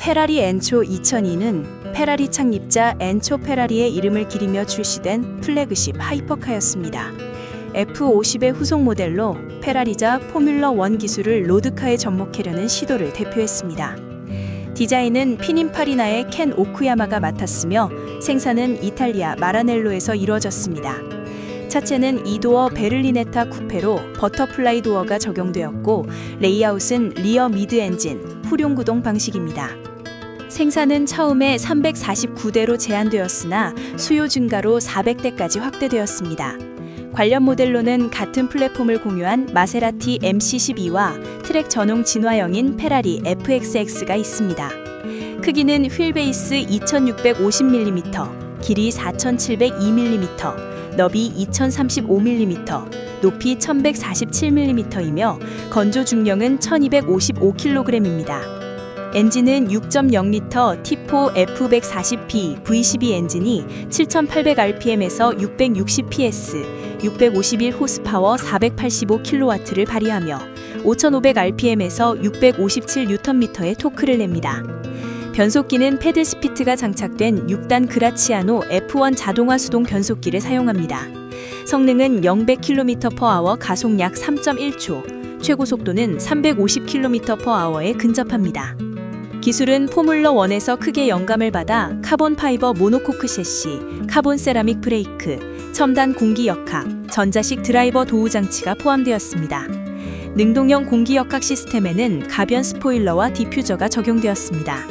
페라리 엔초 2002는 페라리 창립자 엔초 페라리의 이름을 기리며 출시된 플래그십 하이퍼카였습니다. F50의 후속 모델로 페라리자 포뮬러1 기술을 로드카에 접목하려는 시도를 대표했습니다. 디자인은 피닌파리나의 켄 오쿠야마가 맡았으며 생산은 이탈리아 마라넬로에서 이루어졌습니다. 차체는 2도어 베를리네타 쿠페로 버터플라이 도어가 적용되었고 레이아웃은 리어 미드 엔진, 후륜구동 방식입니다. 생산은 처음에 349대로 제한되었으나 수요 증가로 400대까지 확대되었습니다. 관련 모델로는 같은 플랫폼을 공유한 마세라티 MC12와 트랙 전용 진화형인 페라리 FXX가 있습니다. 크기는 휠베이스 2650mm, 길이 4702mm, 너비 2035mm, 높이 1147mm이며 건조 중량은 1255kg입니다. 엔진은 6.0L T4 F140P V12 엔진이 7800rpm에서 660PS, 651호스파워 485kW를 발휘하며 5500rpm에서 657Nm의 토크를 냅니다. 변속기는 패들 스피트가 장착된 6단 그라치아노 F1 자동화 수동 변속기를 사용합니다. 성능은 0-100km/h 가속 약 3.1초, 최고 속도는 350km/h에 근접합니다. 기술은 포뮬러1에서 크게 영감을 받아 카본 파이버 모노코크 셰시, 카본 세라믹 브레이크, 첨단 공기 역학, 전자식 드라이버 도우 장치가 포함되었습니다. 능동형 공기 역학 시스템에는 가변 스포일러와 디퓨저가 적용되었습니다.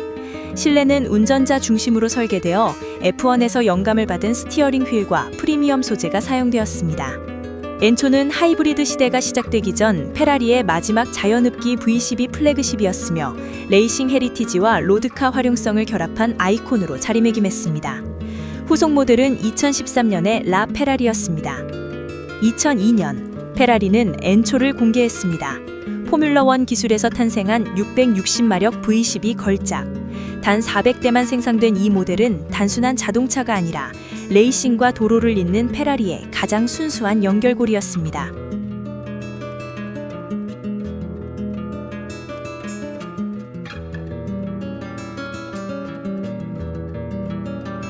실내는 운전자 중심으로 설계되어 F1에서 영감을 받은 스티어링 휠과 프리미엄 소재가 사용되었습니다. 엔초는 하이브리드 시대가 시작되기 전 페라리의 마지막 자연흡기 V12 플래그십이었으며 레이싱 헤리티지와 로드카 활용성을 결합한 아이콘으로 자리매김했습니다. 후속 모델은 2013년의 라 페라리였습니다. 2002년 페라리는 엔초를 공개했습니다. 포뮬러1 기술에서 탄생한 660마력 V12 걸작. 단 400대만 생산된 이 모델은 단순한 자동차가 아니라 레이싱과 도로를 잇는 페라리의 가장 순수한 연결고리였습니다.